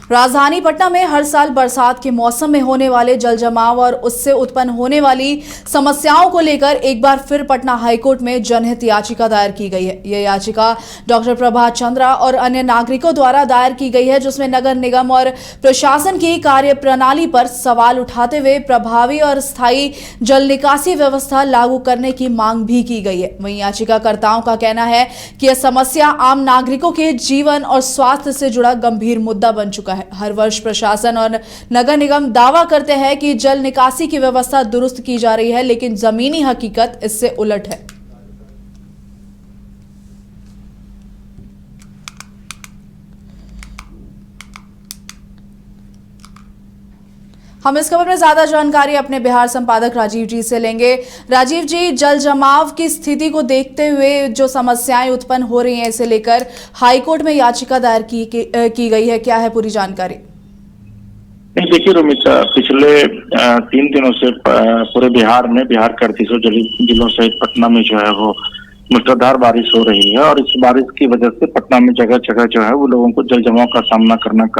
राजधानी पटना में हर साल बरसात के मौसम में होने वाले जल जमाव और उससे उत्पन्न होने वाली समस्याओं को लेकर एक बार फिर पटना हाईकोर्ट में जनहित याचिका दायर की गई है। यह याचिका डॉक्टर प्रभात चंद्रा और अन्य नागरिकों द्वारा दायर की गई है, जिसमें नगर निगम और प्रशासन की कार्य प्रणाली पर सवाल उठाते हुए प्रभावी और स्थायी जल निकासी व्यवस्था लागू करने की मांग भी की गई है। वहीं याचिकाकर्ताओं का कहना है कि यह समस्या आम नागरिकों के जीवन और स्वास्थ्य से जुड़ा गंभीर मुद्दा बन चुका है। हर वर्ष प्रशासन और नगर निगम दावा करते हैं कि जल निकासी की व्यवस्था दुरुस्त की जा रही है, लेकिन जमीनी हकीकत इससे उलट है। हम इस खबर में ज्यादा जानकारी अपने बिहार संपादक राजीव जी से लेंगे। राजीव जी, जल जमाव की स्थिति को देखते हुए जो समस्याएं उत्पन्न हो रही हैं, इसे लेकर हाईकोर्ट में याचिका दायर की गई है, क्या है पूरी जानकारी? नहीं, देखिए रोमिता, पिछले 3 दिनों से पूरे बिहार के 38 जिलों सहित पटना में जो है वो मुसलाधार बारिश हो रही है और इस बारिश की वजह से पटना में जगह जगह जो है वो लोगों को जल जमाव का सामना करना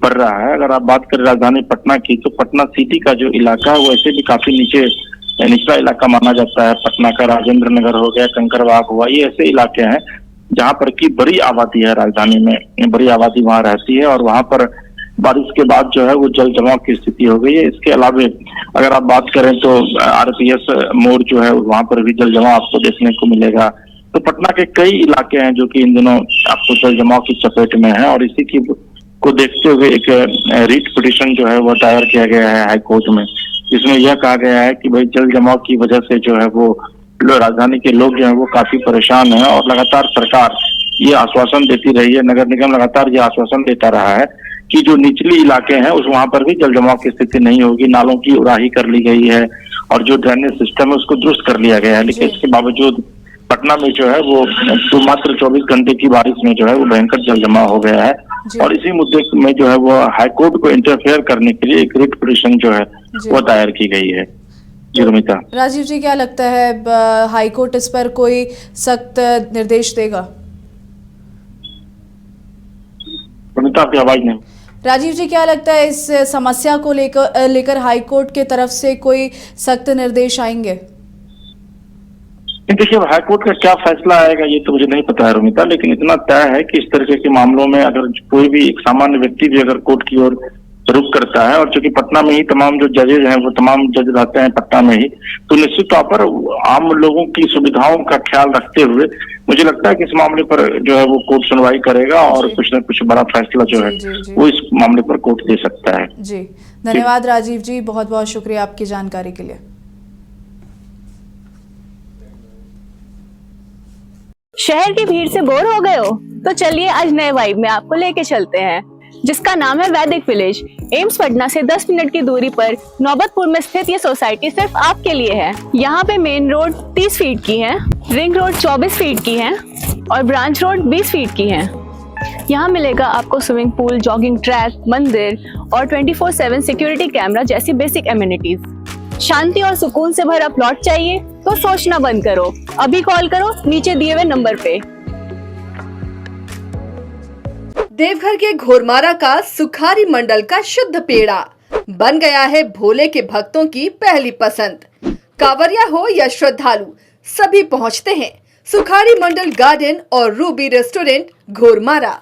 पड़ रहा है। अगर आप बात करें राजधानी पटना की, तो पटना सिटी का जो इलाका है वो ऐसे भी काफी निचला इलाका माना जाता है। पटना का राजेंद्र नगर हो गया, कंकड़बाग हुआ, ये ऐसे इलाके हैं जहां पर की बड़ी आबादी है। राजधानी में बड़ी आबादी वहां रहती है और वहां पर बारिश के बाद जो है वो जल जमाव की स्थिति हो गई है। इसके अलावा अगर आप बात करें तो आरपीएस मोड़ जो है वहां पर भी जल जमाव आपको देखने को मिलेगा। तो पटना के कई इलाके हैं जो कि इन दिनों आपको जल जमाव की चपेट में है और इसी की को देखते हुए एक रिट पिटीशन जो है वो दायर किया गया है हाईकोर्ट में, जिसमें यह कहा गया है कि भाई जल जमाव की वजह से जो है वो राजधानी के लोग जो है वो काफी परेशान हैं और लगातार सरकार ये आश्वासन देती रही है, नगर निगम लगातार ये आश्वासन देता रहा है कि जो निचली इलाके हैं उस वहां पर भी जल जमाव की स्थिति नहीं होगी। नालों की उड़ाही कर ली गई है और जो ड्रेनेज सिस्टम है उसको दुरुस्त कर लिया गया है, लेकिन इसके बावजूद पटना में जो है वो तो मात्र 24 घंटे की बारिश में जो है वो भयंकर जल जमाव हो गया है और इसी मुद्दे में जो है वो हाईकोर्ट को इंटरफेयर करने के लिए एक रिट पिटीशन जो है वो दायर की गई है। जी रोमिता। राजीव जी, क्या लगता है हाईकोर्ट इस पर कोई सख्त निर्देश देगा? रोमिता, आपकी आवाज नहीं। राजीव जी, क्या लगता है इस समस्या को लेकर हाईकोर्ट की तरफ से कोई सख्त निर्देश आएंगे? देखिए, हाईकोर्ट का क्या फैसला आएगा ये तो मुझे नहीं पता है रोमिता, लेकिन इतना तय है कि इस तरह के मामलों में अगर कोई भी एक सामान्य व्यक्ति भी अगर कोर्ट की ओर रुख करता है और चूंकि पटना में ही तमाम जो जजेज हैं वो तमाम जज रहते हैं पटना में ही, तो निश्चित तौर पर आम लोगों की सुविधाओं का ख्याल रखते हुए मुझे लगता है कि इस मामले पर जो है वो कोर्ट सुनवाई करेगा और कुछ न कुछ बड़ा फैसला जो है वो इस मामले पर कोर्ट दे सकता है। जी, धन्यवाद राजीव जी, बहुत बहुत शुक्रिया आपकी जानकारी के लिए। शहर की भीड़ से बोर हो गए हो? तो चलिए आज नए वाइब में आपको लेके चलते हैं, जिसका नाम है वैदिक विलेज। एम्स पटना से 10 मिनट की दूरी पर नौबतपुर में स्थित ये सोसाइटी सिर्फ आपके लिए है। यहाँ पे मेन रोड 30 फीट की है, रिंग रोड 24 फीट की है और ब्रांच रोड 20 फीट की है। यहाँ मिलेगा आपको स्विमिंग पूल, जॉगिंग ट्रैक, मंदिर और 24/7 सिक्योरिटी कैमरा जैसी बेसिक एमिनिटीज। शांति और सुकून से भरा प्लॉट चाहिए तो सोचना बंद करो, अभी कॉल करो नीचे दिए हुए नंबर पे। देवघर के घोरमारा का सुखारी मंडल का शुद्ध पेड़ा बन गया है भोले के भक्तों की पहली पसंद। कांवरिया हो या श्रद्धालु, सभी पहुंचते हैं सुखारी मंडल गार्डन और रूबी रेस्टोरेंट घोरमारा।